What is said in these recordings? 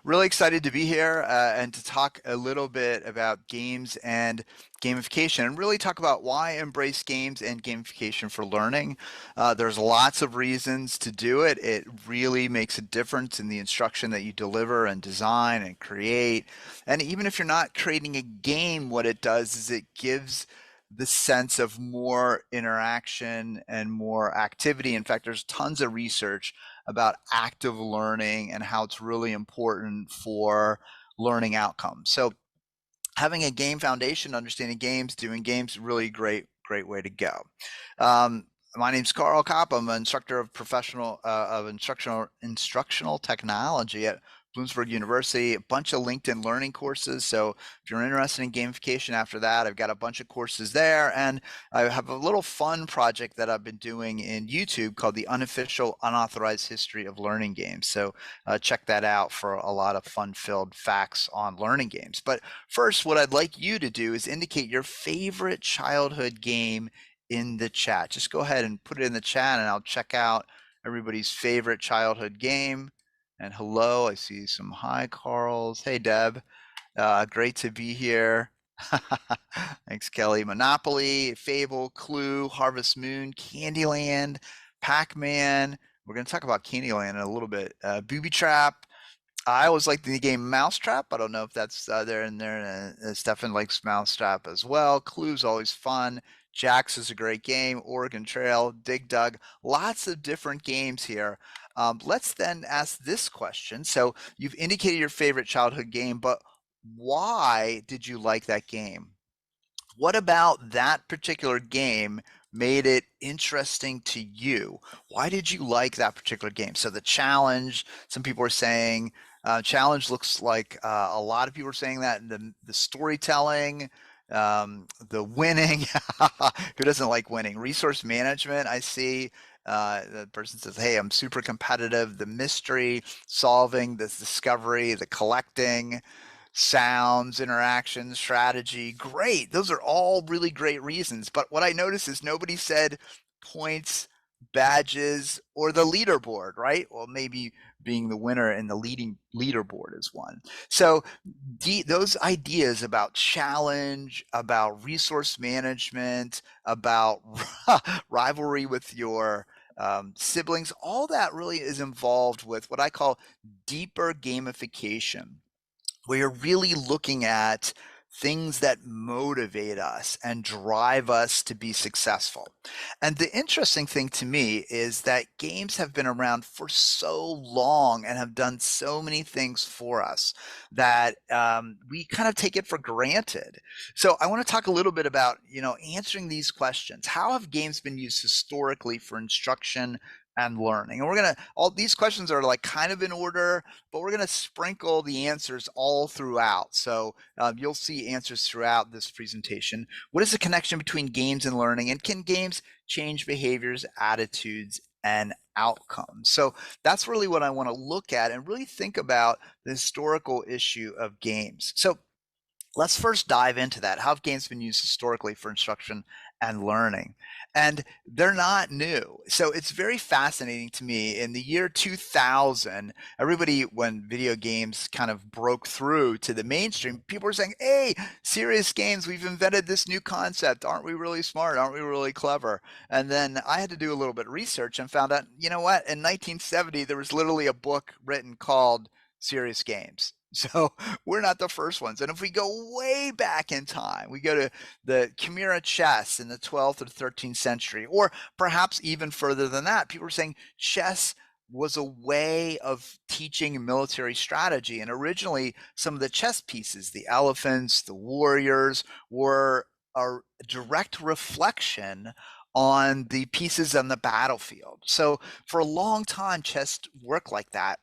Really excited to be here and to talk a little bit about games and gamification and really talk about why embrace games and gamification for learning. There's lots of reasons to do it. It really makes a difference in the instruction that you deliver and design and create. And even if you're not creating a game, what it does is it gives the sense of more interaction and more activity. In fact, there's tons of research about active learning and how it's really important for learning outcomes. So having a game foundation, understanding games, doing games, really great way to go. My name's Carl Kopp. I'm an instructor of instructional technology at Bloomsburg University, a bunch of LinkedIn learning courses. So if you're interested in gamification after that, I've got a bunch of courses there. And I have a little fun project that I've been doing in YouTube called the Unofficial Unauthorized History of Learning Games. So check that out for a lot of fun-filled facts on learning games. But first, what I'd like you to do is indicate your favorite childhood game in the chat. Just go ahead and put it in the chat and I'll check out everybody's favorite childhood game. And hello, I see some hi Carls. Hey Deb, great to be here. Thanks Kelly. Monopoly, Fable, Clue, Harvest Moon, Candyland, Pac-Man. We're going to talk about Candyland in a little bit. Booby Trap. I always like the game Mousetrap. I don't know if that's there in there. Stefan likes Mousetrap as well. Clue's always fun. Jax is a great game. Oregon Trail, Dig Dug, lots of different games here. Let's then ask this question. So you've indicated your favorite childhood game, but why did you like that game? What about that particular game made it interesting to you? Why did you like that particular game? So the challenge, some people are saying, challenge looks like a lot of people are saying that the storytelling, the winning, who doesn't like winning? Resource management, I see. The person says, hey, I'm super competitive. The mystery, solving, the discovery, the collecting, sounds, interaction, strategy. Great. Those are all really great reasons. But what I noticed is nobody said points, badges, or the leaderboard, right? Well, maybe being the winner in the leading leaderboard is one. So those ideas about challenge, about resource management, about rivalry with your siblings, all that really is involved with what I call deeper gamification, where you're really looking at things that motivate us and drive us to be successful. And the interesting thing to me is that games have been around for so long and have done so many things for us that we kind of take it for granted. So I want to talk a little bit about, answering these questions. How have games been used historically for instruction and learning? And we're going to, all these questions are like kind of in order, but we're going to sprinkle the answers all throughout. So you'll see answers throughout this presentation. What is the connection between games and learning? And can games change behaviors, attitudes, and outcomes? So that's really what I want to look at and really think about the historical issue of games. So let's first dive into that. How have games been used historically for instruction and learning? And they're not new. So it's very fascinating to me. In the year 2000, everybody, when video games kind of broke through to the mainstream, people were saying, hey, serious games, we've invented this new concept. Aren't we really smart? Aren't we really clever? And then I had to do a little bit of research and found out, you know what? In 1970, there was literally a book written called Serious Games. So we're not the first ones. And if we go way back in time, we go to the Chimera chess in the 12th or 13th century, or perhaps even further than that, people were saying chess was a way of teaching military strategy. And originally, some of the chess pieces, the elephants, the warriors, were a direct reflection on the pieces on the battlefield. So for a long time, chess worked like that.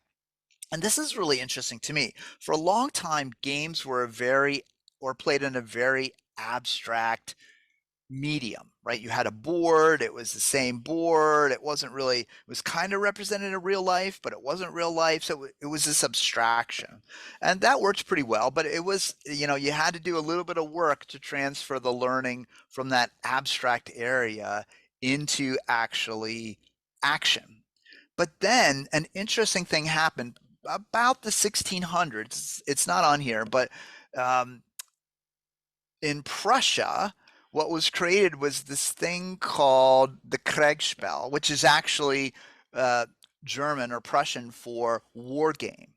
And this is really interesting to me. For a long time, games were played in a very abstract medium, right? You had a board, it was the same board. It was kind of represented in real life, but it wasn't real life. So it was this abstraction. And that worked pretty well, but it was, you had to do a little bit of work to transfer the learning from that abstract area into actually action. But then an interesting thing happened about the 1600s. It's not on here, but um, in Prussia, what was created was this thing called the Kriegspiel, which is actually uh, German or Prussian for war game.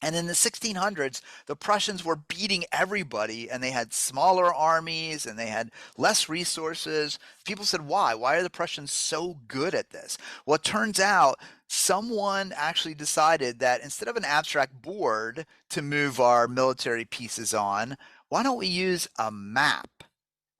And in the 1600s, the Prussians were beating everybody, and they had smaller armies and they had less resources. People said, why? Why are the Prussians so good at this? Well, it turns out someone actually decided that instead of an abstract board to move our military pieces on, why don't we use a map?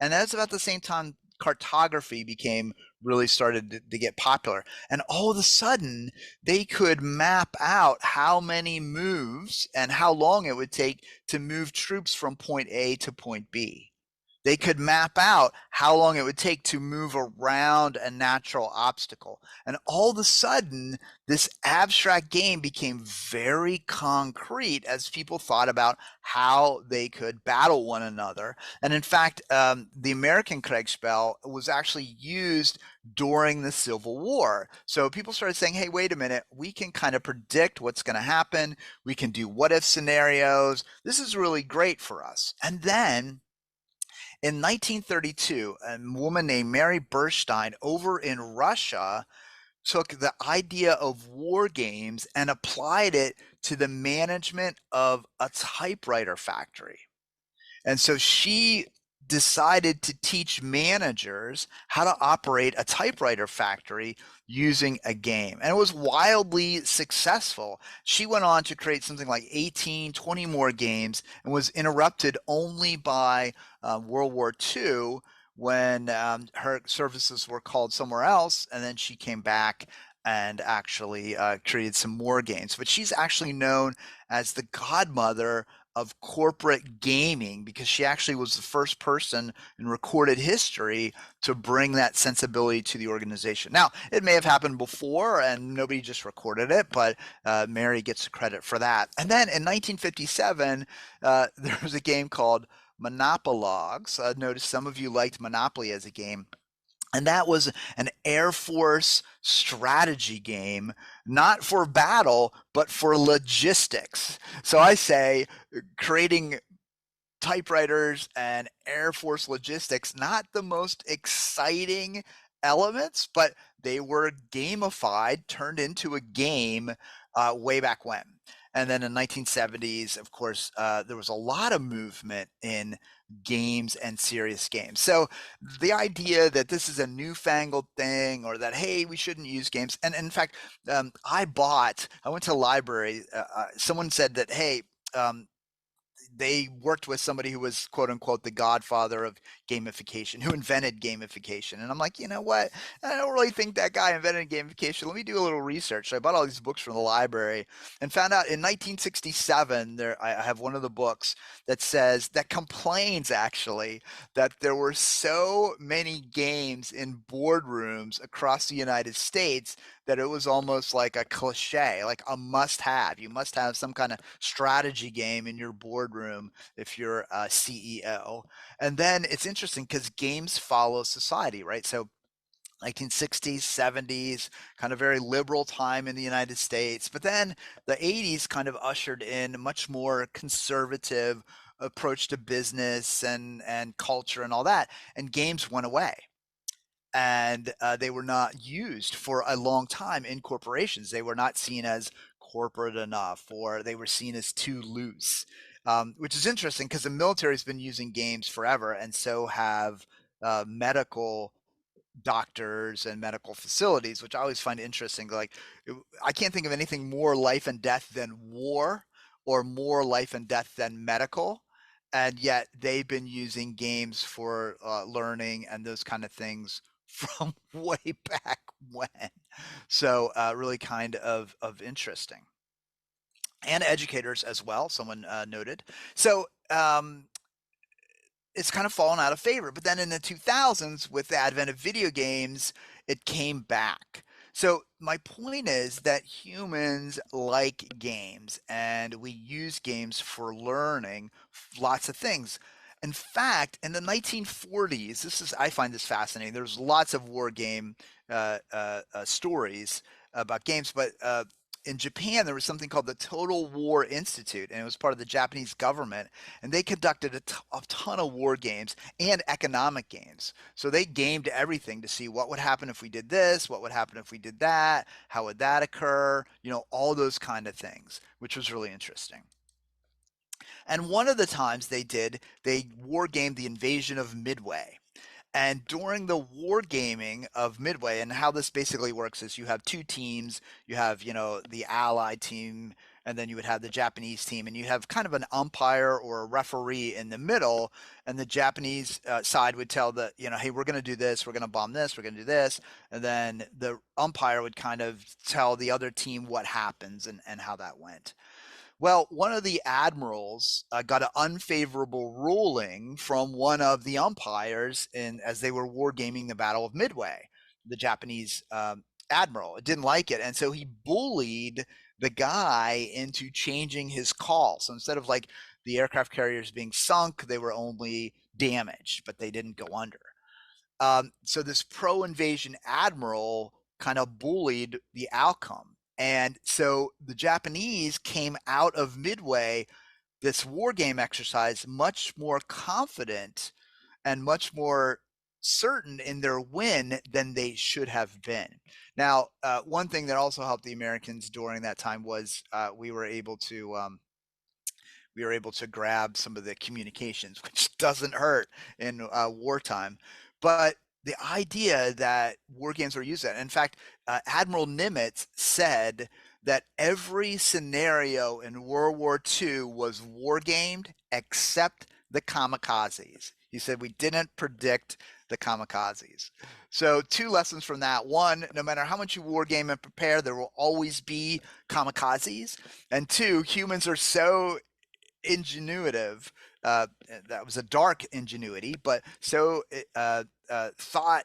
And that's about the same time cartography became really started to get popular. And all of a sudden, they could map out how many moves and how long it would take to move troops from point A to point B. They could map out how long it would take to move around a natural obstacle. And all of a sudden, this abstract game became very concrete as people thought about how they could battle one another. And in fact, the American Kriegspiel was actually used during the Civil War. So people started saying, hey, wait a minute, we can kind of predict what's going to happen. We can do what if scenarios. This is really great for us. And then in 1932, a woman named Mary Burstein over in Russia took the idea of war games and applied it to the management of a typewriter factory. And so she decided to teach managers how to operate a typewriter factory using a game. And it was wildly successful. She went on to create something like 18, 20 more games and was interrupted only by World War II when her services were called somewhere else. And then she came back and actually created some more games. But she's actually known as the godmother of corporate gaming because she actually was the first person in recorded history to bring that sensibility to the organization. Now, it may have happened before and nobody just recorded it, but Mary gets the credit for that. And then in 1957, there was a game called Monopologs. I noticed some of you liked Monopoly as a game. And that was an Air Force strategy game, not for battle, but for logistics. So I say creating typewriters and Air Force logistics, not the most exciting elements, but they were gamified, turned into a game way back when. And then in 1970s, of course, there was a lot of movement in games and serious games. So the idea that this is a newfangled thing or that, hey, we shouldn't use games. And in fact, I went to the library. Someone said that, hey, they worked with somebody who was quote unquote the godfather of gamification, who invented gamification. And I'm like, you know what? I don't really think that guy invented gamification. Let me do a little research. So I bought all these books from the library and found out in 1967, I have one of the books that complains actually that there were so many games in boardrooms across the United States that it was almost like a cliche, like a must have. You must have some kind of strategy game in your boardroom if you're a CEO. And then it's interesting because games follow society, right? So 1960s, 70s, kind of very liberal time in the United States. But then the 80s kind of ushered in a much more conservative approach to business and culture and all that. And games went away and they were not used for a long time in corporations. They were not seen as corporate enough, or they were seen as too loose, which is interesting because the military has been using games forever, and so have medical doctors and medical facilities, which I always find interesting. Like, I can't think of anything more life and death than war, or more life and death than medical. And yet they've been using games for learning and those kind of things from way back when. So really kind of interesting. And educators as well, someone noted. So it's kind of fallen out of favor. But then in the 2000s, with the advent of video games, it came back. So my point is that humans like games and we use games for learning lots of things. In fact, in the 1940s, I find this fascinating. There's lots of war game stories about games, but in Japan, there was something called the Total War Institute, and it was part of the Japanese government, and they conducted a ton of war games and economic games. So they gamed everything to see what would happen if we did this, what would happen if we did that, how would that occur, all those kind of things, which was really interesting. And one of the times they war gamed the invasion of Midway. And during the wargaming of Midway, and how this basically works is you have two teams. You have, the Allied team, and then you would have the Japanese team, and you have kind of an umpire or a referee in the middle. And the Japanese side would tell hey, we're going to do this, we're going to bomb this, we're going to do this. And then the umpire would kind of tell the other team what happens and how that went. Well, one of the admirals got an unfavorable ruling from one of the umpires as they were wargaming the Battle of Midway. The Japanese admiral didn't like it, and so he bullied the guy into changing his call. So instead of like the aircraft carriers being sunk, they were only damaged, but they didn't go under. So this pro-invasion admiral kind of bullied the outcome. And so the Japanese came out of Midway, this war game exercise, much more confident and much more certain in their win than they should have been. Now, one thing that also helped the Americans during that time was we were able to grab some of the communications, which doesn't hurt in wartime. But the idea that war games were used, in fact, Admiral Nimitz said that every scenario in World War II was war gamed except the kamikazes. He said we didn't predict the kamikazes. So two lessons from that. One, no matter how much you war game and prepare, there will always be kamikazes. And two, humans are so ingenuitive. That was a dark ingenuity, but so thought,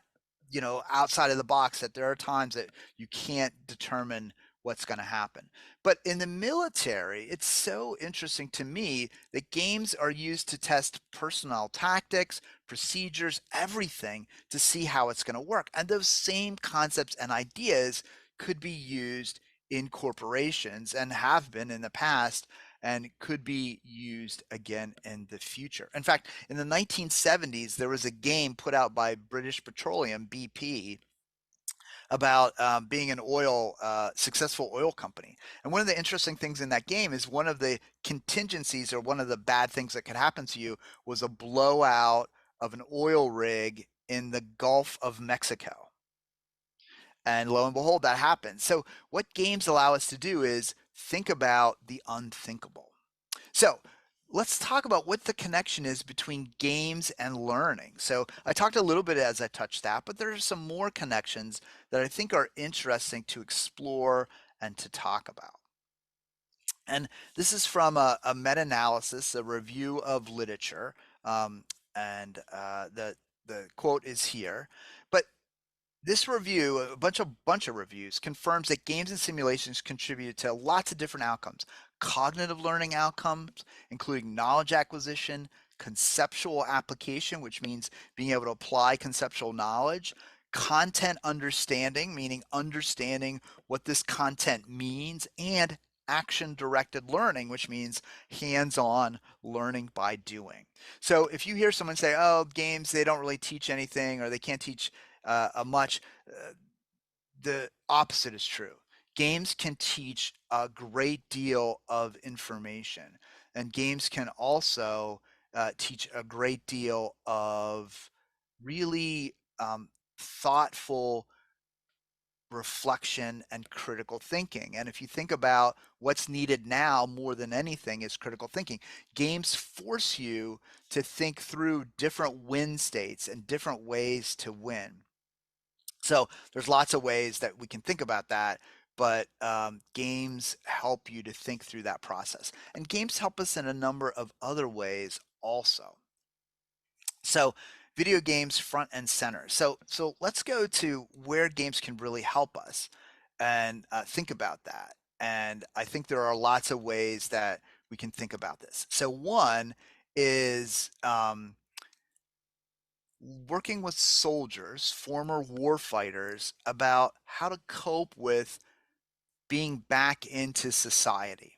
outside of the box, that there are times that you can't determine what's going to happen. But in the military, it's so interesting to me that games are used to test personnel tactics, procedures, everything to see how it's going to work. And those same concepts and ideas could be used in corporations and have been in the past and could be used again in the future. In fact, in the 1970s, there was a game put out by British Petroleum, BP, about being an successful oil company. And one of the interesting things in that game is one of the contingencies, or one of the bad things that could happen to you, was a blowout of an oil rig in the Gulf of Mexico. And lo and behold, that happened. So what games allow us to do is think about the unthinkable. So let's talk about what the connection is between games and learning. So I talked a little bit as I touched that, but there are some more connections that I think are interesting to explore and to talk about. And this is from a meta-analysis, a review of literature, and the quote is here. But this review, a bunch of reviews, confirms that games and simulations contribute to lots of different outcomes. Cognitive learning outcomes, including knowledge acquisition, conceptual application, which means being able to apply conceptual knowledge, content understanding, meaning understanding what this content means, and action-directed learning, which means hands-on learning by doing. So if you hear someone say, oh, games, they don't really teach anything, or they can't teach much, the opposite is true. Games can teach a great deal of information, and games can also teach a great deal of really thoughtful reflection and critical thinking. And if you think about what's needed now more than anything is critical thinking. Games force you to think through different win states and different ways to win. So there's lots of ways that we can think about that, but games help you to think through that process. And games help us in a number of other ways also. So video games front and center. So let's go to where games can really help us and think about that. And I think there are lots of ways that we can think about this. So one is working with soldiers, former war fighters, about how to cope with being back into society.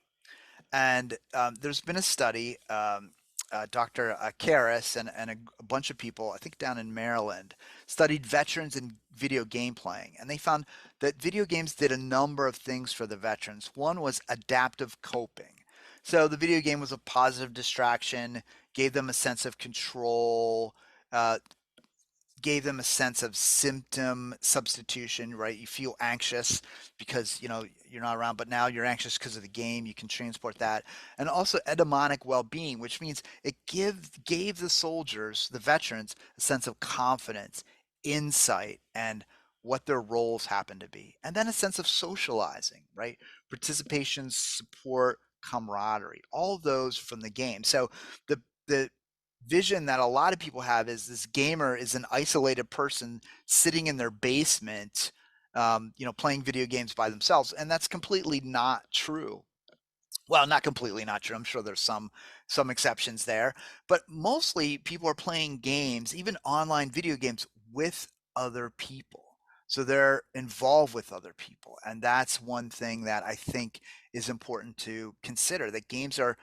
And there's been a study, Dr. Karras and a bunch of people, I think down in Maryland, studied veterans and video game playing. And they found that video games did a number of things for the veterans. One was adaptive coping. So the video game was a positive distraction, gave them a sense of control, uh, gave them a sense of symptom substitution, right? You feel anxious because you're not around, but now you're anxious because of the game. You can transport that, and also edamonic well-being, which means it gave the soldiers, the veterans, a sense of confidence, insight, and what their roles happen to be, and then a sense of socializing, right? Participation, support, camaraderie, all of those from the game. So the vision that a lot of people have is this gamer is an isolated person sitting in their basement, playing video games by themselves, and that's completely not true. Well, not completely not true. I'm sure there's some exceptions there, but mostly people are playing games, even online video games, with other people. So they're involved with other people, and that's one thing that I think is important to consider. That games are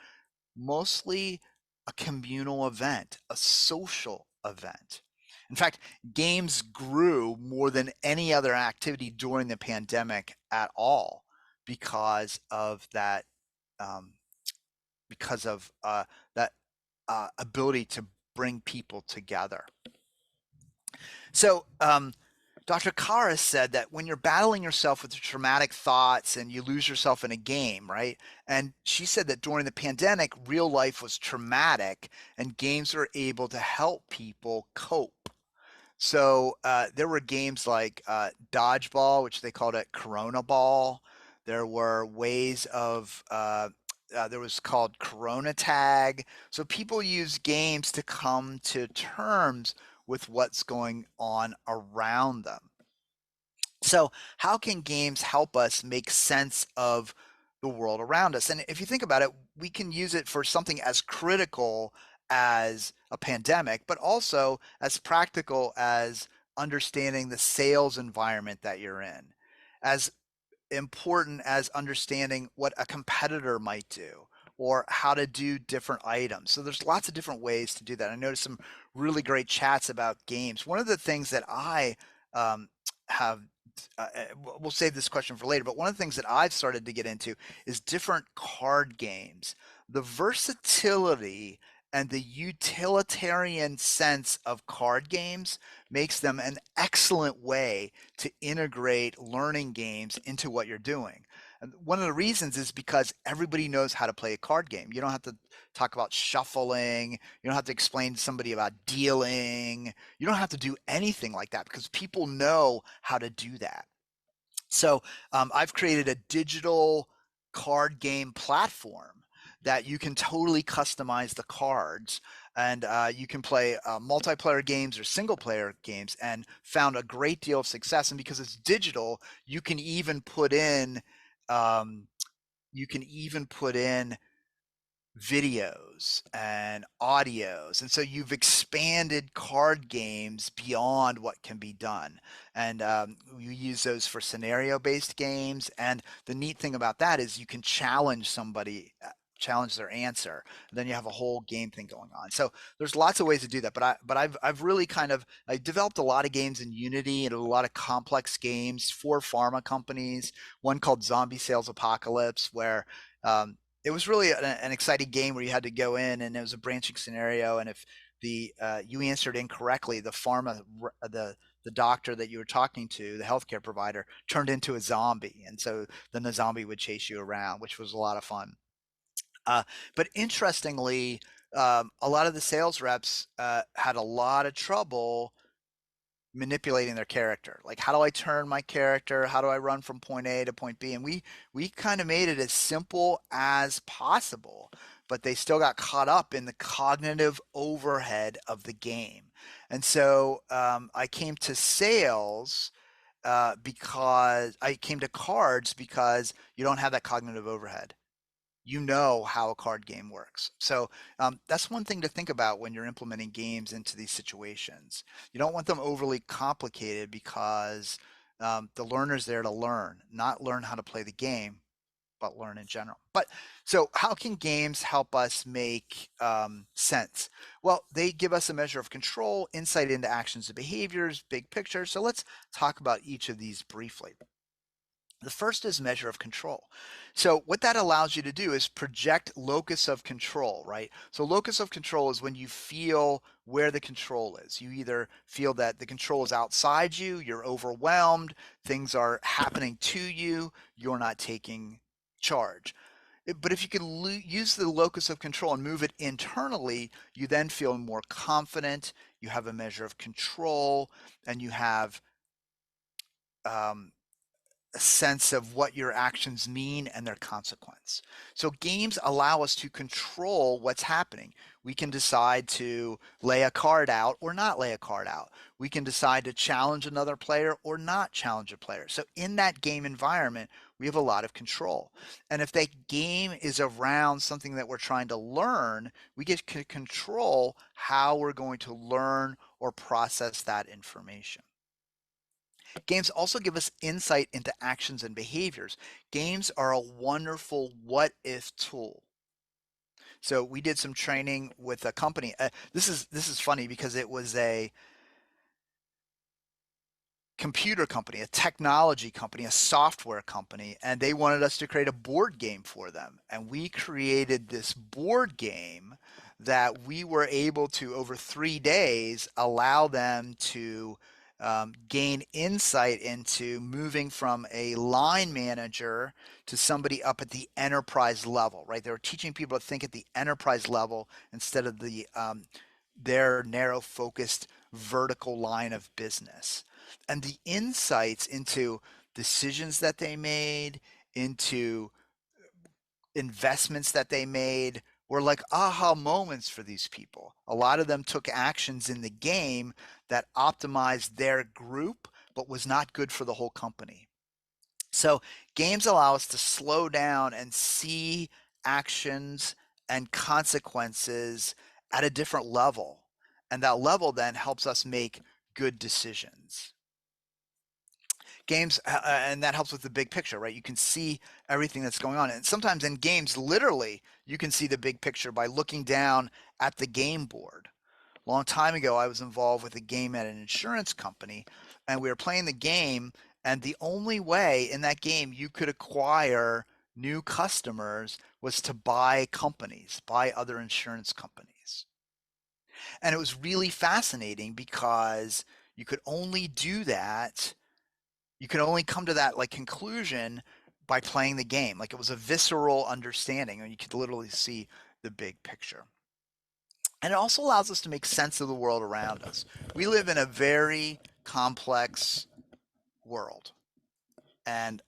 mostly a communal event, a social event. In fact, games grew more than any other activity during the pandemic at all because of that, um, that ability to bring people together. So Dr. Karas said that when you're battling yourself with traumatic thoughts and you lose yourself in a game, right? And she said that during the pandemic, real life was traumatic and games were able to help people cope. So there were games like dodgeball, which they called it Corona Ball. There were ways of, there was called Corona Tag. So people use games to come to terms with what's going on around them. So, how can games help us make sense of the world around us? And if you think about it, we can use it for something as critical as a pandemic, but also as practical as understanding the sales environment that you're in, as important as understanding what a competitor might do or how to do different items. So there's lots of different ways to do that. I noticed some really great chats about games. One of the things that I have we'll save this question for later, but one of the things that I've started to get into is different card games. The versatility and the utilitarian sense of card games makes them an excellent way to integrate learning games into what you're doing. And one of the reasons is because everybody knows how to play a card game. You don't have to talk about shuffling. You don't have to explain to somebody about dealing. You don't have to do anything like that because people know how to do that. So I've created a digital card game platform that you can totally customize the cards, and you can play multiplayer games or single player games, and found a great deal of success. And because it's digital, you can even put in um, videos and audios. And so you've expanded card games beyond what can be done. And you use those for scenario based games. And the neat thing about that is you can challenge somebody. Challenge their answer, and then you have a whole game thing going on. So there's lots of ways to do that. But I've really I developed a lot of games in Unity and a lot of complex games for pharma companies. One called Zombie Sales Apocalypse, where it was really an exciting game where you had to go in and it was a branching scenario, and if you answered incorrectly, the doctor that you were talking to, the healthcare provider, turned into a zombie, and so then the zombie would chase you around, which was a lot of fun. But interestingly, a lot of the sales reps had a lot of trouble manipulating their character. Like, how do I turn my character? How do I run from point A to point B? And we kind of made it as simple as possible, but they still got caught up in the cognitive overhead of the game. And so I came to sales because I came to cards because you don't have that cognitive overhead. You know how a card game works. So that's one thing to think about when you're implementing games into these situations. You don't want them overly complicated because The learner's there to learn, not learn how to play the game, but learn in general. But so, how can games help us make sense? Well, they give us a measure of control, insight into actions and behaviors, big picture. So, let's talk about each of these briefly. The first is measure of control. So what that allows you to do is project locus of control, right? So locus of control is when you feel where the control is. You either feel that the control is outside you, you're overwhelmed, things are happening to you, you're not taking charge. But if you can use the locus of control and move it internally, you then feel more confident, you have a measure of control, and you have um, a sense of what your actions mean and their consequence. So games allow us to control what's happening. We can decide to lay a card out or not lay a card out. We can decide to challenge another player or not challenge a player. So in that game environment, we have a lot of control. And if that game is around something that we're trying to learn, we get to control how we're going to learn or process that information. Games also give us insight into actions and behaviors. Games are a wonderful what if tool. So we did some training with a company. This is funny because it was a computer company, a technology company, a software company, and they wanted us to create a board game for them. And we created this board game that we were able to, over 3 days, allow them to gain insight into moving from a line manager to somebody up at the enterprise level, right? They were teaching people to think at the enterprise level instead of their narrow focused vertical line of business. And the insights into decisions that they made, into investments that they made, were like aha moments for these people. A lot of them took actions in the game that optimized their group, but was not good for the whole company. So games allow us to slow down and see actions and consequences at a different level. And that level then helps us make good decisions. Games, and that helps with the big picture, right? You can see everything that's going on. And sometimes in games, literally, you can see the big picture by looking down at the game board. A long time ago, I was involved with a game at an insurance company, and we were playing the game, and the only way in that game you could acquire new customers was to buy companies, buy other insurance companies. And it was really fascinating because you could only do that, you could only come to that like conclusion by playing the game. Like it was a visceral understanding, and you could literally see the big picture. And it also allows us to make sense of the world around us. We live in a very complex world, and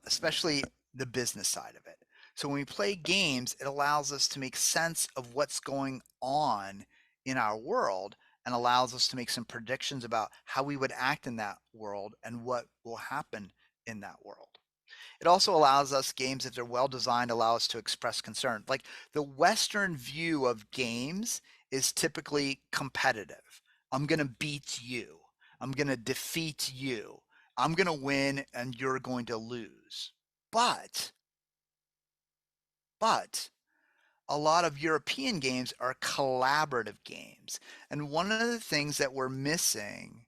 especially the business side of it. So when we play games, it allows us to make sense of what's going on in our world and allows us to make some predictions about how we would act in that world and what will happen in that world. It also allows us, games, if they're well designed, allow us to express concern. Like the Western view of games is typically competitive. I'm going to beat you. I'm going to defeat you. I'm going to win and you're going to lose. But, but a lot of European games are collaborative games. And one of the things that we're missing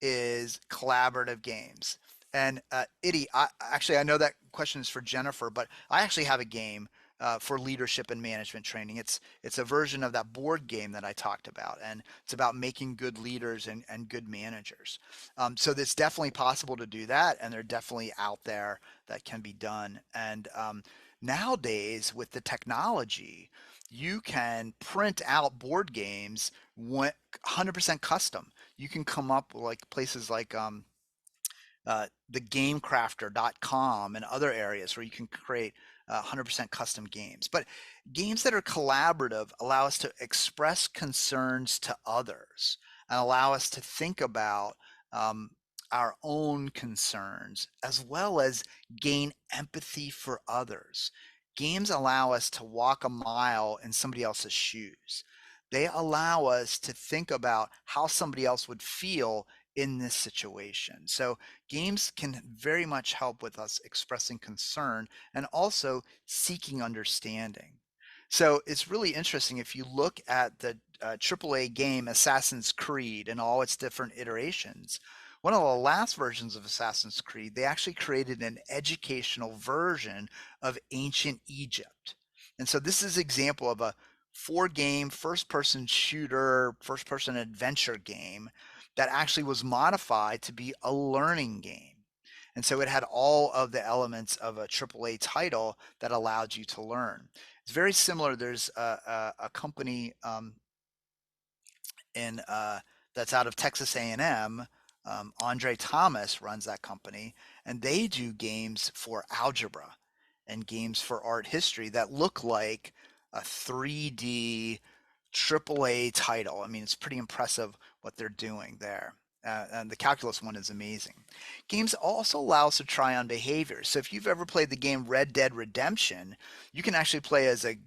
is collaborative games. And Itty, I know that question is for Jennifer, but I actually have a game for leadership and management training. It's a version of that board game that I talked about, and it's about making good leaders and good managers. So it's definitely possible to do that, and they're definitely out there that can be done. And nowadays, with the technology, you can print out board games 100% custom. You can come up with like places like thegamecrafter.com and other areas where you can create 100% custom games. But games that are collaborative allow us to express concerns to others and allow us to think about our own concerns as well as gain empathy for others. Games allow us to walk a mile in somebody else's shoes. They allow us to think about how somebody else would feel in this situation. So games can very much help with us expressing concern and also seeking understanding. So it's really interesting if you look at the AAA game Assassin's Creed and all its different iterations. One of the last versions of Assassin's Creed, they actually created an educational version of ancient Egypt. And so this is an example of a four-game first-person shooter, first-person adventure game that actually was modified to be a learning game. And so it had all of the elements of a AAA title that allowed you to learn. It's very similar. There's a company in that's out of Texas A&M. Andre Thomas runs that company, and they do games for algebra and games for art history that look like a 3D AAA title. I mean, it's pretty impressive what they're doing there. And the calculus one is amazing. Games also allow us to try on behaviors. So if you've ever played the game Red Dead Redemption, you can actually play as a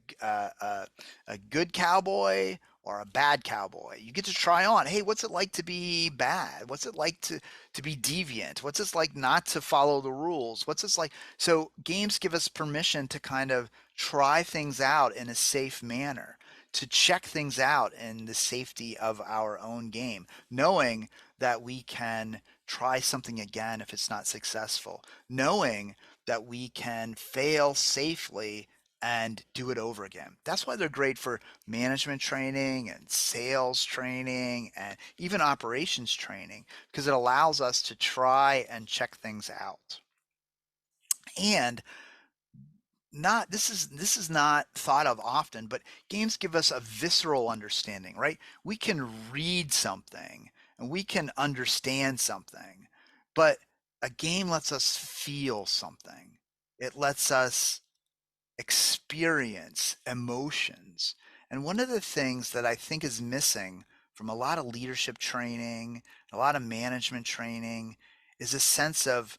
good cowboy or a bad cowboy. You get to try on, hey, what's it like to be bad? What's it like to be deviant? What's it like not to follow the rules? What's it like? So games give us permission to kind of try things out in a safe manner, to check things out in the safety of our own game, knowing that we can try something again if it's not successful, knowing that we can fail safely and do it over again. That's why they're great for management training and sales training and even operations training, because it allows us to try and check things out. And not this is not thought of often, but games give us a visceral understanding, right? We can read something and we can understand something, but a game lets us feel something. It lets us experience emotions. And one of the things that I think is missing from a lot of leadership training, a lot of management training, is a sense of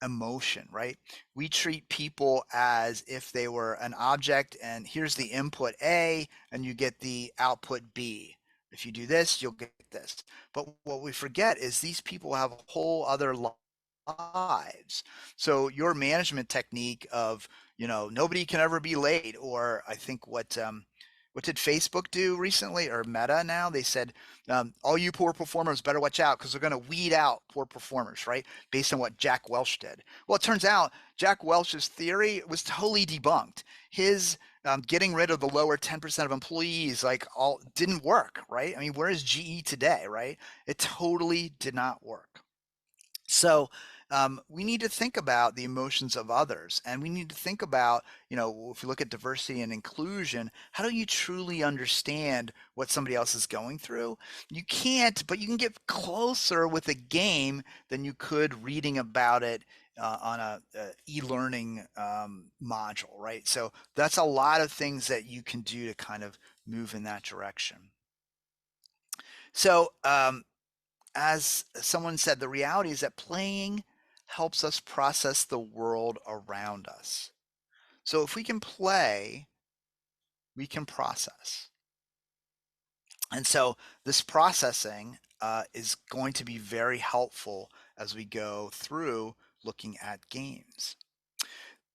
emotion, right? We treat people as if they were an object, and here's the input A, and you get the output B. If you do this, you'll get this. But what we forget is these people have whole other lives. So your management technique of, nobody can ever be late, or I think what did Facebook do recently, or Meta now? They said, all you poor performers better watch out because they're going to weed out poor performers, right? Based on what Jack Welch did. Well, it turns out Jack Welch's theory was totally debunked. His getting rid of the lower 10% of employees, like, all didn't work, right? I mean, where is GE today, right? It totally did not work. So we need to think about the emotions of others, and we need to think about, if you look at diversity and inclusion, how do you truly understand what somebody else is going through? You can't, but you can get closer with a game than you could reading about it on a e-learning module, right? So that's a lot of things that you can do to kind of move in that direction. So as someone said, the reality is that playing helps us process the world around us. So if we can play, we can process. And so this processing is going to be very helpful as we go through looking at games.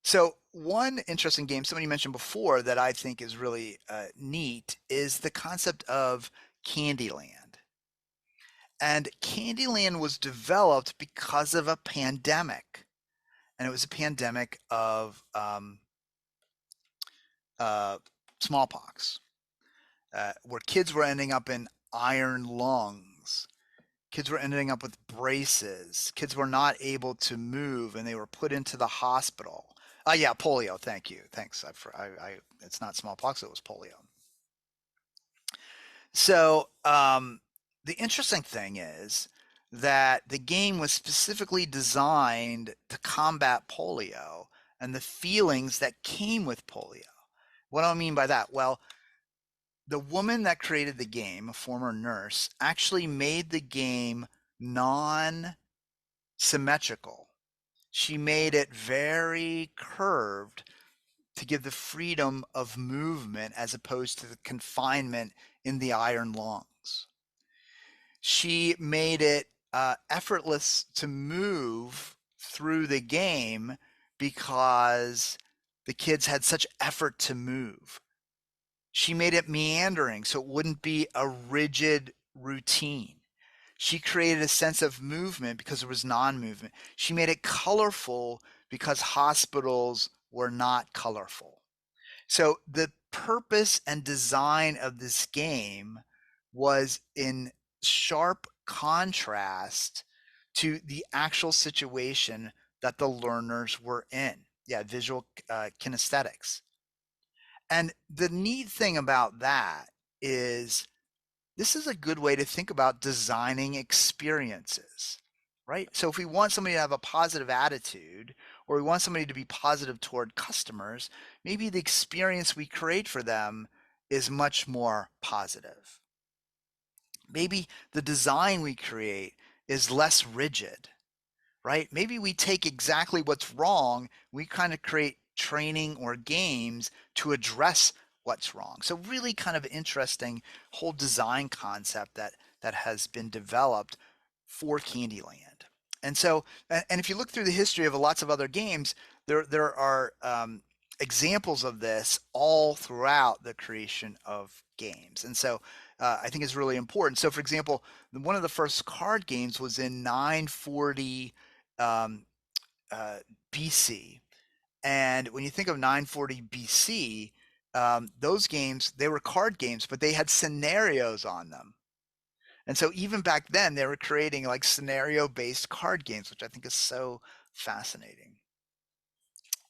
So one interesting game somebody mentioned before that I think is really neat is the concept of Candyland. And Candyland was developed because of a pandemic. And it was a pandemic of smallpox, where kids were ending up in iron lungs. Kids were ending up with braces. Kids were not able to move, and they were put into the hospital. Yeah, polio. Thank you. Thanks. It's not smallpox. It was polio. So the interesting thing is that the game was specifically designed to combat polio and the feelings that came with polio. What do I mean by that? Well, the woman that created the game, a former nurse, actually made the game non-symmetrical. She made it very curved to give the freedom of movement as opposed to the confinement in the iron lungs. She made it effortless to move through the game because the kids had such effort to move. She made it meandering so it wouldn't be a rigid routine. She created a sense of movement because there was non-movement. She made it colorful because hospitals were not colorful. So the purpose and design of this game was in sharp contrast to the actual situation that the learners were in. Yeah, visual kinesthetics. And the neat thing about that is this is a good way to think about designing experiences, right? So if we want somebody to have a positive attitude or we want somebody to be positive toward customers, maybe the experience we create for them is much more positive. Maybe the design we create is less rigid, right? Maybe we take exactly what's wrong, we kind of create training or games to address what's wrong. So really kind of interesting whole design concept that has been developed for Candyland. And so, and if you look through the history of lots of other games, there are examples of this all throughout the creation of games. And so I think it's really important. So for example, one of the first card games was in 940 um, uh, BC. And when you think of 940 BC, those games, they were card games, but they had scenarios on them. And so even back then, they were creating like scenario-based card games, which I think is so fascinating.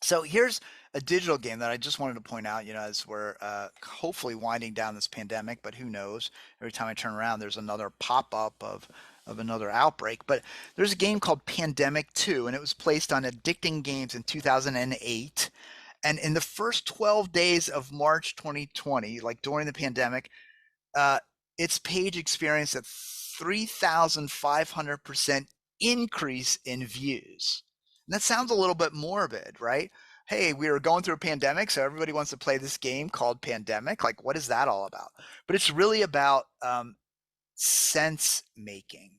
So here's a digital game that I just wanted to point out, as we're hopefully winding down this pandemic, but who knows? Every time I turn around, there's another pop-up of another outbreak. But there's a game called Pandemic 2, and it was placed on Addicting Games in 2008. And in the first 12 days of March 2020, like during the pandemic, uh, its page experienced a 3,500% increase in views. And that sounds a little bit morbid, right? Hey, we are going through a pandemic, so everybody wants to play this game called Pandemic. Like, what is that all about? But it's really about sense making.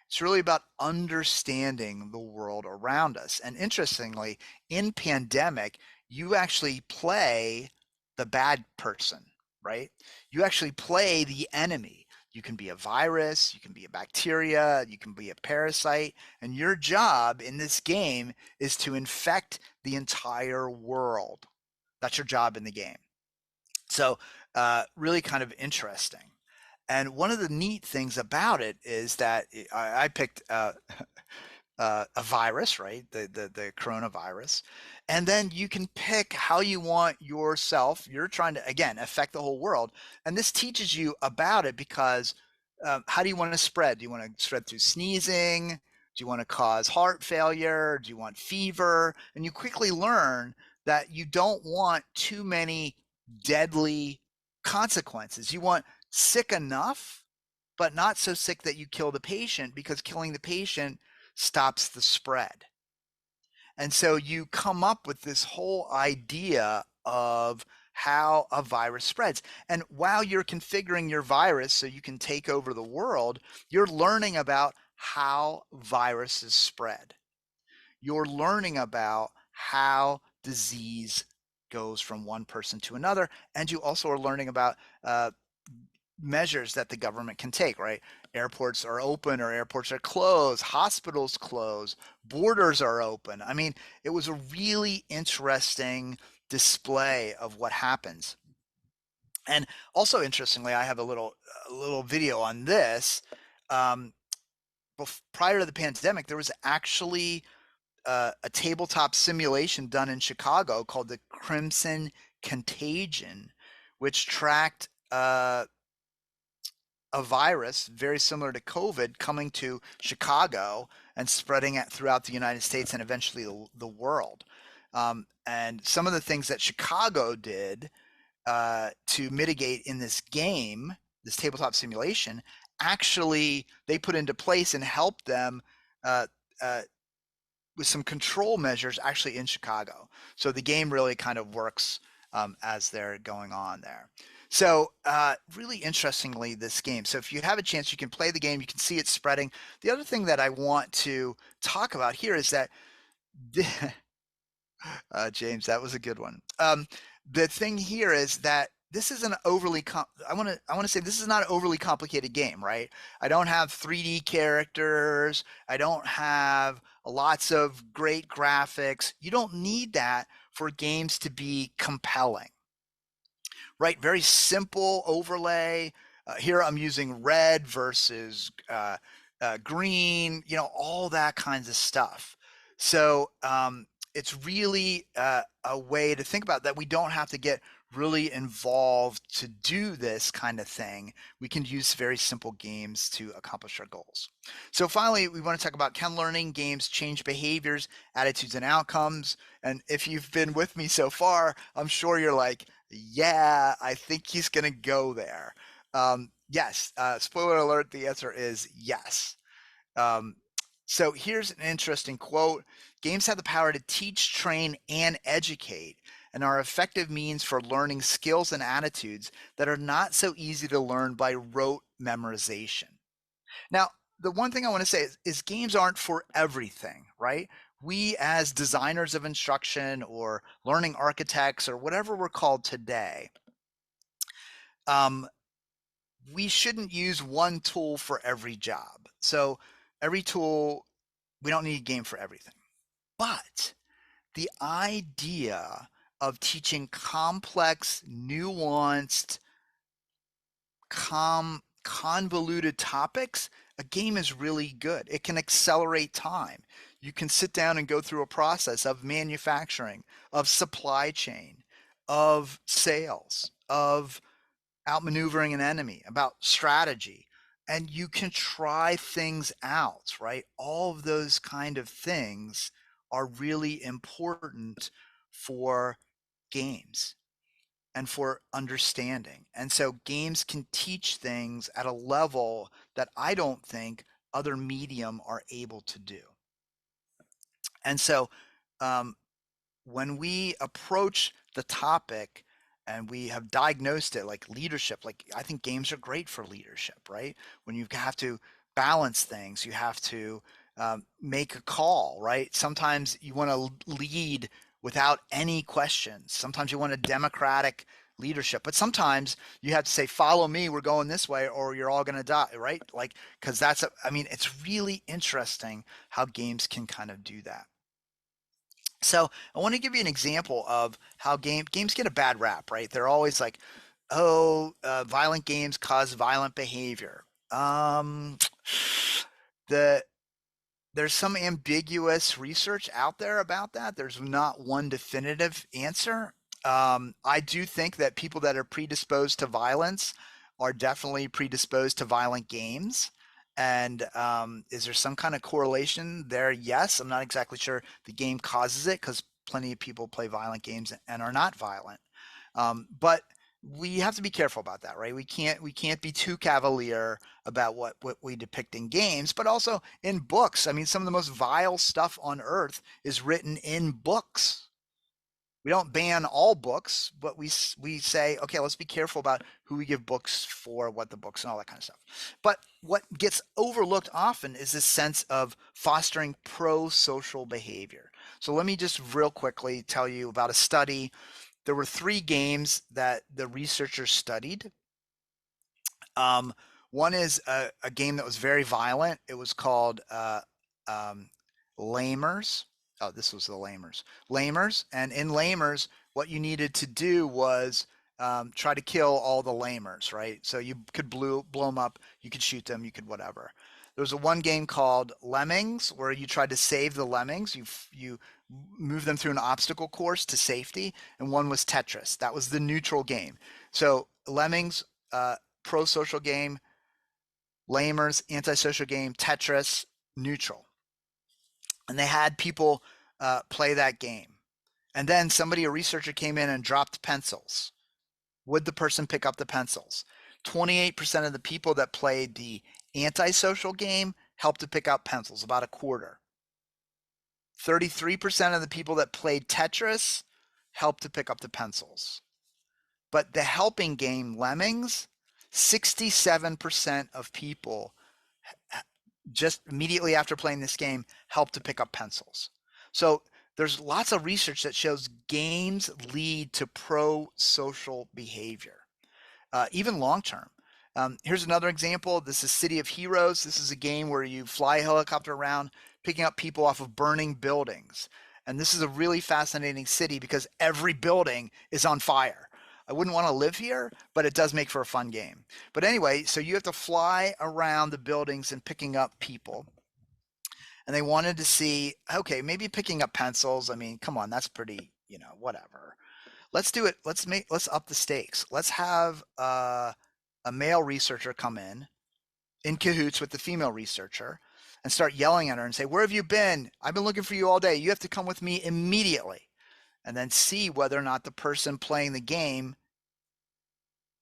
It's really about understanding the world around us. And interestingly, in Pandemic, you actually play the bad person, right? You actually play the enemy. You can be a virus, you can be a bacteria, you can be a parasite, and your job in this game is to infect the entire world. That's your job in the game. So, really kind of interesting. And one of the neat things about it is that I picked a virus, right? The coronavirus, and then you can pick how you want yourself. You're trying to again affect the whole world, and this teaches you about it because how do you want to spread? Do you want to spread through sneezing? Do you want to cause heart failure? Do you want fever? And you quickly learn that you don't want too many deadly consequences. You want sick enough, but not so sick that you kill the patient, because killing the patient stops the spread. And so you come up with this whole idea of how a virus spreads. And while you're configuring your virus so you can take over the world, you're learning about how viruses spread. You're learning about how disease goes from one person to another. And you also are learning about measures that the government can take, right? Airports are open or airports are closed, hospitals close, borders are open. I mean, it was a really interesting display of what happens. And also interestingly, I have a little video on this. Um, Prior to the pandemic, there was actually a tabletop simulation done in Chicago called the Crimson Contagion, which tracked a virus very similar to COVID coming to Chicago and spreading it throughout the United States and eventually the world. And some of the things that Chicago did to mitigate in this game, this tabletop simulation, actually they put into place and helped them uh, uh, with some control measures actually in Chicago. So the game really kind of works as they're going on there. So, really interestingly, this game. So, if you have a chance, you can play the game. You can see it spreading. The other thing that I want to talk about here is that, James, that was a good one. The thing here is that this is an overly. I want to say this is not an overly complicated game, right? I don't have 3D characters. I don't have lots of great graphics. You don't need that for games to be compelling, right? Very simple overlay. Here I'm using red versus green, all that kinds of stuff. So it's really a way to think about that. We don't have to get really involved to do this kind of thing. We can use very simple games to accomplish our goals. So finally, we want to talk about, can learning games change behaviors, attitudes, and outcomes? And if you've been with me so far, I'm sure you're like, yeah, I think he's going to go there. Yes, spoiler alert, the answer is yes. Um, so here's an interesting quote. Games have the power to teach, train, and educate, and are effective means for learning skills and attitudes that are not so easy to learn by rote memorization. Now, the one thing I want to say is games aren't for everything, right? We, as designers of instruction or learning architects or whatever we're called today, um, we shouldn't use one tool for every job. So every tool, we don't need a game for everything. But the idea of teaching complex, nuanced, convoluted topics, a game is really good. It can accelerate time. You can sit down and go through a process of manufacturing, of supply chain, of sales, of outmaneuvering an enemy, about strategy, and you can try things out, right? All of those kind of things are really important for games and for understanding. And so games can teach things at a level that I don't think other medium are able to do. And so um, when we approach the topic and we have diagnosed it like leadership, like I think games are great for leadership, right? When you have to balance things, you have to make a call, right? Sometimes you want to lead without any questions. Sometimes you want a democratic leadership, but sometimes you have to say, follow me, we're going this way, or you're all going to die, right? Like, because I mean, it's really interesting how games can kind of do that. So I want to give you an example of how games get a bad rap, right? They're always like, "Oh, violent games cause violent behavior." Um, the there's some ambiguous research out there about that. There's not one definitive answer. I do think that people that are predisposed to violence are definitely predisposed to violent games. And is there some kind of correlation there? Yes. I'm not exactly sure the game causes it because plenty of people play violent games and are not violent. But we have to be careful about that, right? We can't be too cavalier about what we depict in games, but also in books. I mean, some of the most vile stuff on earth is written in books. We don't ban all books, but we say, okay, let's be careful about who we give books for, what the books and all that kind of stuff. But what gets overlooked often is this sense of fostering pro-social behavior. So let me just real quickly tell you about a study. There were 3 games that the researchers studied. Um, one is a game that was very violent. It was called um, Lamers. Oh, this was the Lamers. Lamers. And in Lamers, what you needed to do was try to kill all the Lamers, right? So you could blow them up, you could shoot them, you could whatever. There was a one game called Lemmings where you tried to save the lemmings. You move them through an obstacle course to safety, and one was Tetris. That was the neutral game. So Lemmings, pro-social game, Lamers, antisocial game, Tetris, neutral. And they had people play that game. And then a researcher came in and dropped pencils. Would the person pick up the pencils? 28% of the people that played the antisocial game helped to pick up pencils, about a quarter. 33% of the people that played Tetris helped to pick up the pencils. But the helping game Lemmings, 67% of people just immediately after playing this game help to pick up pencils. So there's lots of research that shows games lead to pro-social behavior, even long term. Here's another example. This is City of Heroes. This is a game where you fly a helicopter around, picking up people off of burning buildings. And this is a really fascinating city because every building is on fire. I wouldn't want to live here, but it does make for a fun game. But anyway, so you have to fly around the buildings and picking up people. And they wanted to see, okay, maybe picking up pencils. I mean, come on, that's pretty, whatever. Let's do it. Let's up the stakes. Let's have a male researcher come in cahoots with the female researcher and start yelling at her and say, "Where have you been? I've been looking for you all day. You have to come with me immediately." And then see whether or not the person playing the game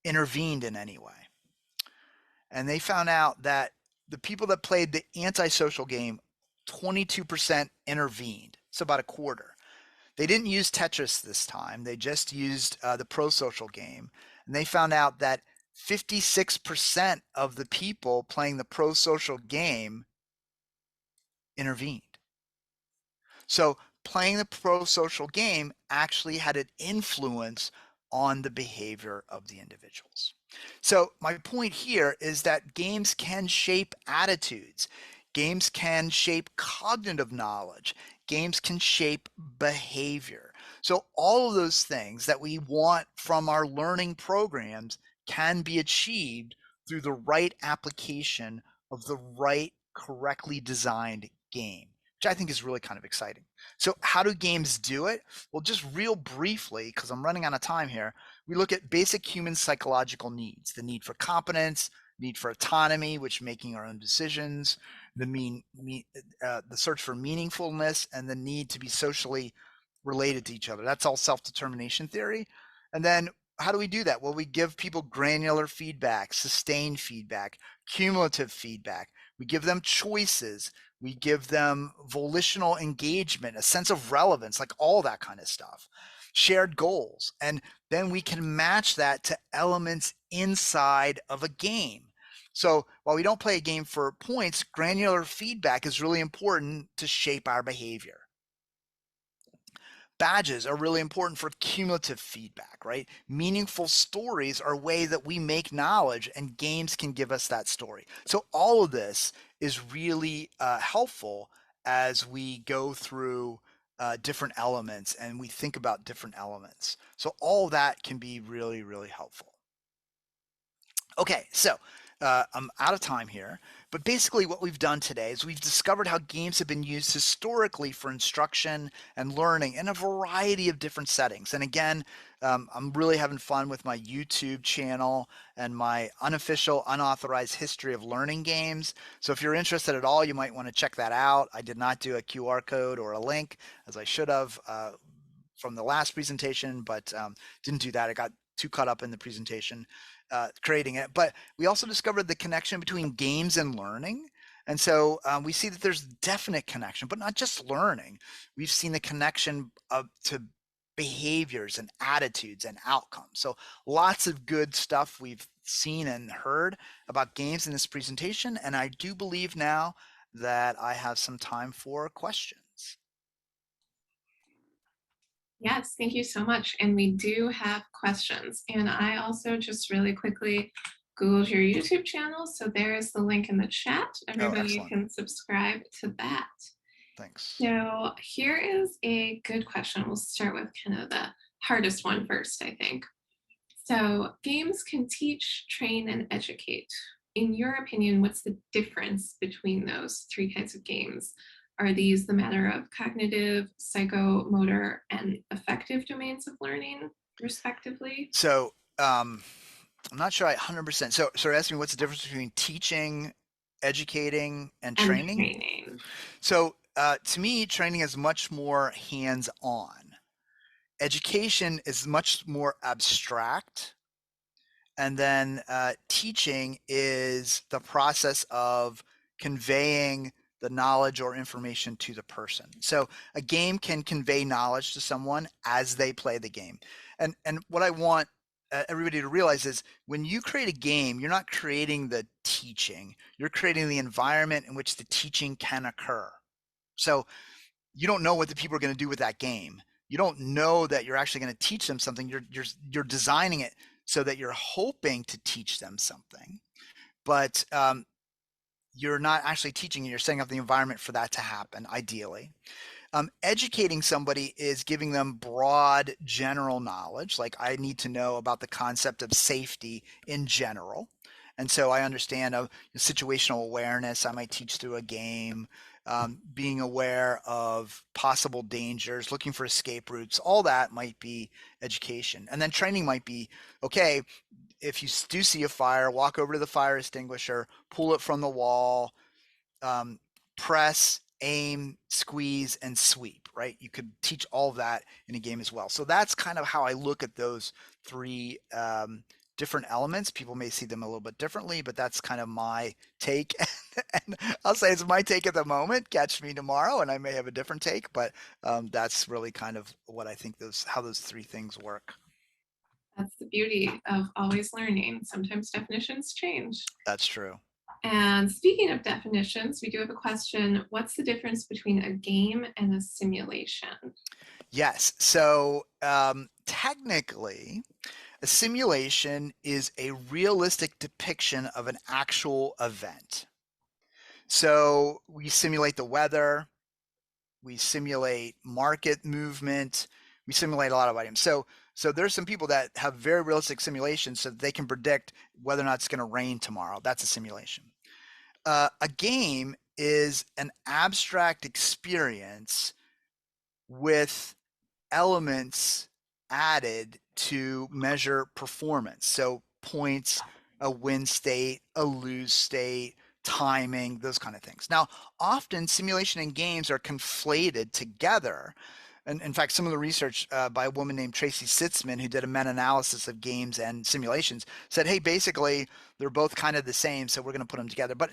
intervened in any way. And they found out that the people that played the antisocial game, 22% intervened. So about a quarter. They didn't use Tetris this time. They just used the pro-social game. And they found out that 56% of the people playing the pro-social game intervened. So playing the pro-social game actually had an influence on the behavior of the individuals. So my point here is that games can shape attitudes. Games can shape cognitive knowledge. Games can shape behavior. So all of those things that we want from our learning programs can be achieved through the right application of the right correctly designed game, which I think is really kind of exciting. So how do games do it? Well, just real briefly, because I'm running out of time here, we look at basic human psychological needs: the need for competence, need for autonomy, which making our own decisions, the search for meaningfulness, and the need to be socially related to each other. That's all self-determination theory. And then how do we do that? Well, we give people granular feedback, sustained feedback, cumulative feedback. We give them choices. We give them volitional engagement, a sense of relevance, like all that kind of stuff, shared goals. And then we can match that to elements inside of a game. So while we don't play a game for points, granular feedback is really important to shape our behavior. Badges are really important for cumulative feedback, right? Meaningful stories are a way that we make knowledge, and games can give us that story. So all of this is really helpful as we go through different elements and we think about different elements. So all that can be really, really helpful. Okay, so I'm out of time here, but basically what we've done today is we've discovered how games have been used historically for instruction and learning in a variety of different settings. And again, I'm really having fun with my YouTube channel and my unofficial, unauthorized history of learning games. So if you're interested at all, you might want to check that out. I did not do a QR code or a link, as I should have from the last presentation, but didn't do that. I got too caught up in the presentation creating it. But we also discovered the connection between games and learning. And so we see that there's definite connection, but not just learning. We've seen the connection to behaviors and attitudes and outcomes. So lots of good stuff we've seen and heard about games in this presentation. And I do believe now that I have some time for questions. Yes, thank you so much. And we do have questions. And I also just really quickly Googled your YouTube channel. So there is the link in the chat. Oh, Everybody excellent. can subscribe to that. Thanks. So here is a good question. We'll start with kind of the hardest one first, I think. So games can teach, train, and educate. In your opinion, what's the difference between those three kinds of games? Are these the matter of cognitive, psychomotor, and affective domains of learning, respectively? So I'm not sure I 100%. So ask me what's the difference between teaching, educating, and And training? training. So to me, training is much more hands-on. Education is much more abstract. And then teaching is the process of conveying the knowledge or information to the person. So a game can convey knowledge to someone as they play the game. And what I want everybody to realize is when you create a game, you're not creating the teaching, you're creating the environment in which the teaching can occur. So you don't know what the people are going to do with that game. You don't know that you're actually going to teach them something. You're designing it so that you're hoping to teach them something, but you're not actually teaching. You're setting up the environment for that to happen, ideally. Educating somebody is giving them broad general knowledge. Like I need to know about the concept of safety in general. And so I understand situational awareness. I might teach through a game, being aware of possible dangers, looking for escape routes, all that might be education. And then training might be, okay, if you do see a fire, walk over to the fire extinguisher, pull it from the wall, um, press, aim, squeeze, and sweep, right? You could teach all of that in a game as well. So that's kind of how I look at those three different elements. People may see them a little bit differently, but that's kind of my take. And I'll say it's my take at the moment. Catch me tomorrow, and I may have a different take, but that's really kind of what I think how those three things work. That's the beauty of always learning. Sometimes definitions change. That's true. And speaking of definitions, we do have a question. What's the difference between a game and a simulation? Yes. So technically, a simulation is a realistic depiction of an actual event. So we simulate the weather, we simulate market movement, we simulate a lot of items. So there's some people that have very realistic simulations so that they can predict whether or not it's going to rain tomorrow. That's a simulation. A game is an abstract experience with elements added to measure performance. So points, a win state, a lose state, timing, those kind of things. Now, often simulation and games are conflated together. And in fact, some of the research by a woman named Tracy Sitzman, who did a meta-analysis of games and simulations, said, hey, basically, they're both kind of the same, so we're going to put them together. But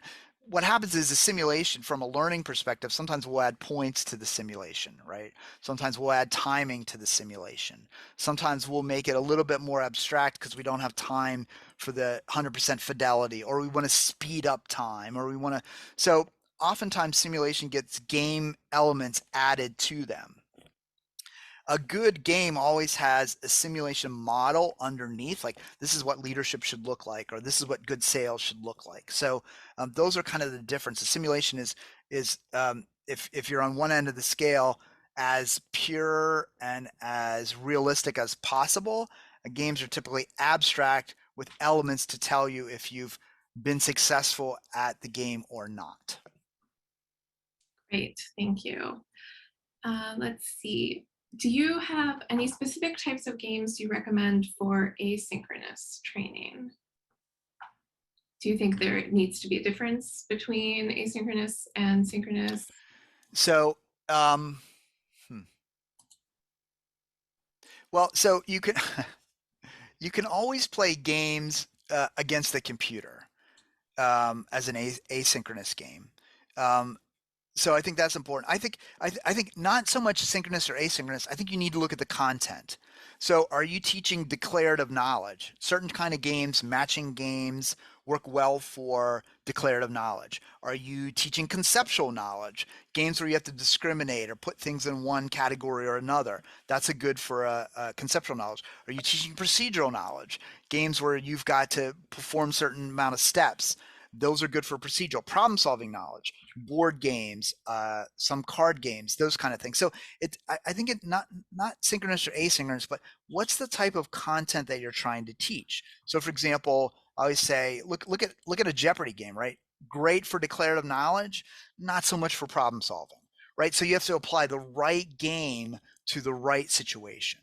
what happens is a simulation from a learning perspective, sometimes we'll add points to the simulation, right? Sometimes we'll add timing to the simulation. Sometimes we'll make it a little bit more abstract because we don't have time for the 100% fidelity, or we want to speed up time, or we want to. So oftentimes simulation gets game elements added to them. A good game always has a simulation model underneath, like this is what leadership should look like, or this is what good sales should look like. So those are kind of the difference. The simulation is if you're on one end of the scale, as pure and as realistic as possible. Games are typically abstract with elements to tell you if you've been successful at the game or not. Great, thank you. Let's see. Do you have any specific types of games you recommend for asynchronous training? Do you think there needs to be a difference between asynchronous and synchronous? So, hmm. Well, so you can you can always play games against the computer as an asynchronous game. Um, so I think that's important. I think not so much synchronous or asynchronous. I think you need to look at the content. So are you teaching declarative knowledge? Certain kind of games, matching games, work well for declarative knowledge. Are you teaching conceptual knowledge? Games where you have to discriminate or put things in one category or another. That's a good for a conceptual knowledge. Are you teaching procedural knowledge? Games where you've got to perform certain amount of steps. Those are good for procedural problem solving knowledge. Board games, some card games, those kind of things. So I think it not synchronous or asynchronous, but what's the type of content that you're trying to teach? So for example, I always say, look at a Jeopardy game, right? Great for declarative knowledge, not so much for problem solving, right? So you have to apply the right game to the right situation.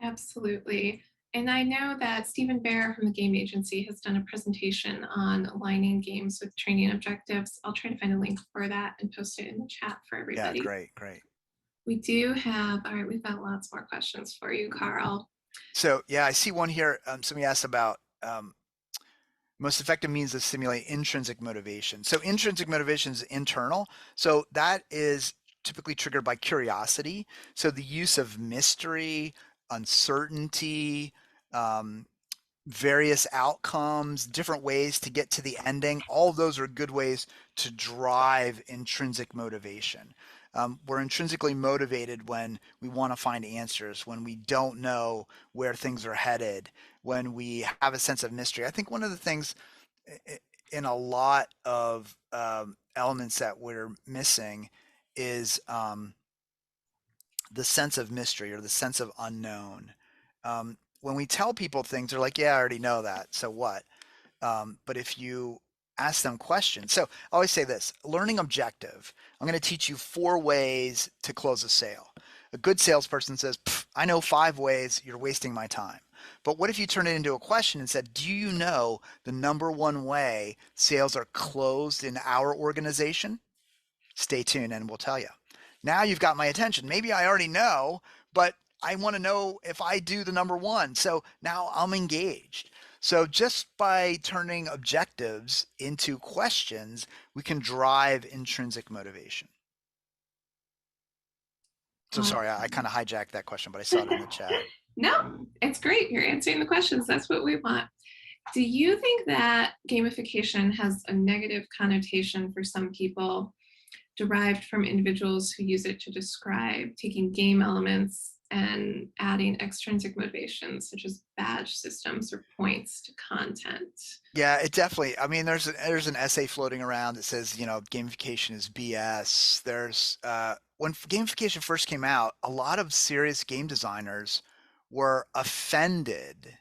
Absolutely. And I know that Stephen Bear from the Game Agency has done a presentation on aligning games with training objectives. I'll try to find a link for that and post it in the chat for Yeah, everybody. great, great. We do have, all right, we've got lots more questions for you, Carl. So yeah, I see one here. Somebody asked about most effective means to stimulate intrinsic motivation. So intrinsic motivation is internal. So that is typically triggered by curiosity. So the use of mystery, uncertainty, um, various outcomes, different ways to get to the ending. All of those are good ways to drive intrinsic motivation. We're intrinsically motivated when we want to find answers, when we don't know where things are headed, when we have a sense of mystery. I think one of the things in a lot of elements that we're missing is the sense of mystery or the sense of unknown. When we tell people things, they're like, yeah, I already know that. So what? But if you ask them questions, so I always say this learning objective. I'm going to teach you 4 ways to close a sale. A good salesperson says, I know 5 ways, you're wasting my time. But what if you turn it into a question and said, do you know the number 1 way sales are closed in our organization? Stay tuned and we'll tell you. Now you've got my attention. Maybe I already know, but I want to know if I do the number 1. So now I'm engaged. So just by turning objectives into questions, we can drive intrinsic motivation. So sorry, I Awesome. kind of hijacked that question, but I saw it in the chat. No, it's great. You're answering the questions. That's what we want. Do you think that gamification has a negative connotation for some people, derived from individuals who use it to describe taking game elements and adding extrinsic motivations such as badge systems or points to content? Yeah, it definitely. I mean, there's an essay floating around that says, gamification is BS. There's when gamification first came out, a lot of serious game designers were offended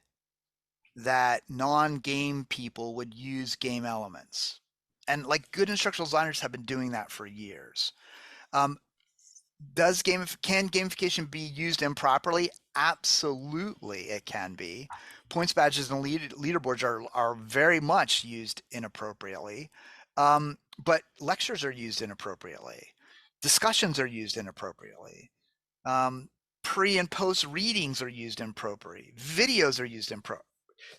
that non-game people would use game elements. And like good instructional designers have been doing that for years. Um, can gamification be used improperly? Absolutely, it can be. Points badges and leaderboards are very much used inappropriately, but lectures are used inappropriately. Discussions are used inappropriately. Um, Pre and post readings are used inappropriately. Videos are used improperly.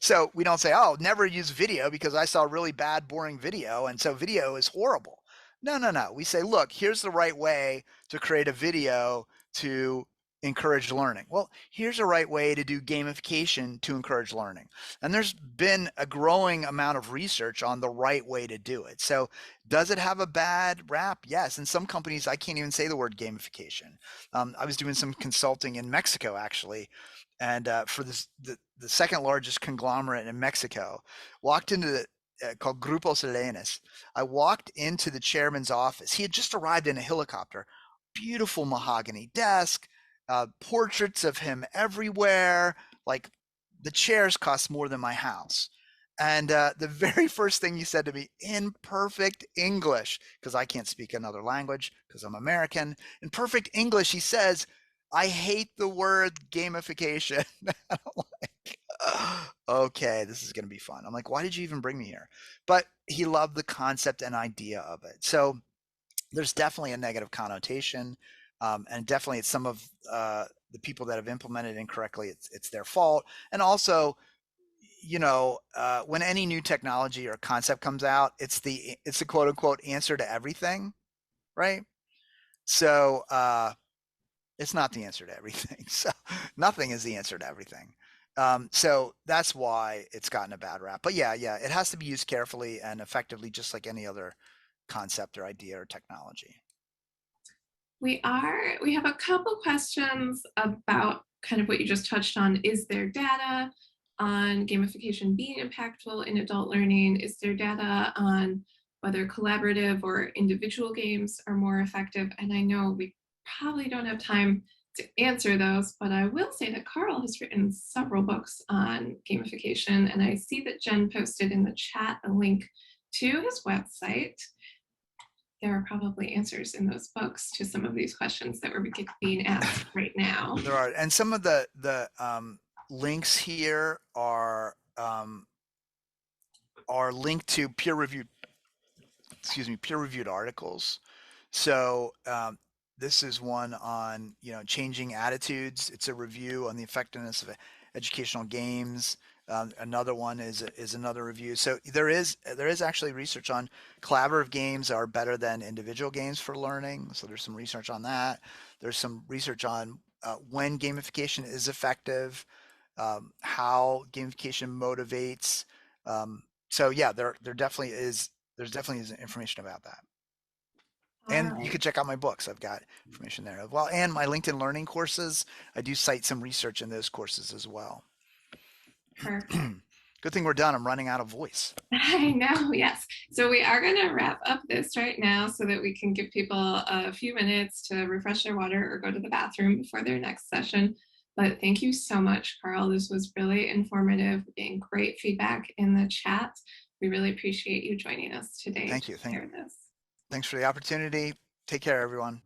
So we don't say, oh, never use video because I saw a really bad, boring video, and so video is horrible. No, no, no. We say, look, here's the right way to create a video to encourage learning. Well, here's a right way to do gamification to encourage learning. And there's been a growing amount of research on the right way to do it. So does it have a bad rap? Yes. In some companies, I can't even say the word gamification. I was doing some consulting in Mexico, actually, and for the second largest conglomerate in Mexico, walked into the called Grupo Selenes. I walked into the chairman's office. He had just arrived in a helicopter. Beautiful mahogany desk, portraits of him everywhere. Like the chairs cost more than my house. And the very first thing he said to me in perfect English, because I can't speak another language because I'm American, in perfect English, he says, I hate the word gamification. I'm like, okay, this is going to be fun. I'm like, why did you even bring me here? But he loved the concept and idea of it. So there's definitely a negative connotation. And definitely it's some of the people that have implemented incorrectly, it's their fault. And also, when any new technology or concept comes out, it's the quote unquote answer to everything, right? So it's not the answer to everything. So nothing is the answer to everything. So that's why it's gotten a bad rap. But yeah, it has to be used carefully and effectively, just like any other concept or idea or technology. We have a couple questions about kind of what you just touched on. Is there data on gamification being impactful in adult learning? Is there data on whether collaborative or individual games are more effective? And I know we probably don't have time to answer those, but I will say that Carl has written several books on gamification, and I see that Jen posted in the chat a link to his website. There are probably answers in those books to some of these questions that were being asked right now. There are, and some of the links here are linked to peer reviewed articles. So this is one on changing attitudes. It's a review on the effectiveness of educational games. Another one is another review. So there is actually research on collaborative games are better than individual games for learning. So there's some research on that. There's some research on when gamification is effective, how gamification motivates. So yeah, there's definitely is information about that. All And you right. can check out my books. I've got information there as well. And my LinkedIn Learning courses, I do cite some research in those courses as well. Perfect. Good thing we're done. I'm running out of voice. I know, yes. So we are going to wrap up this right now so that we can give people a few minutes to refresh their water or go to the bathroom before their next session. But thank you so much, Carl. This was really informative and great feedback in the chat. We really appreciate you joining us today Thank to you. share this. Thanks for the opportunity. Take care, everyone.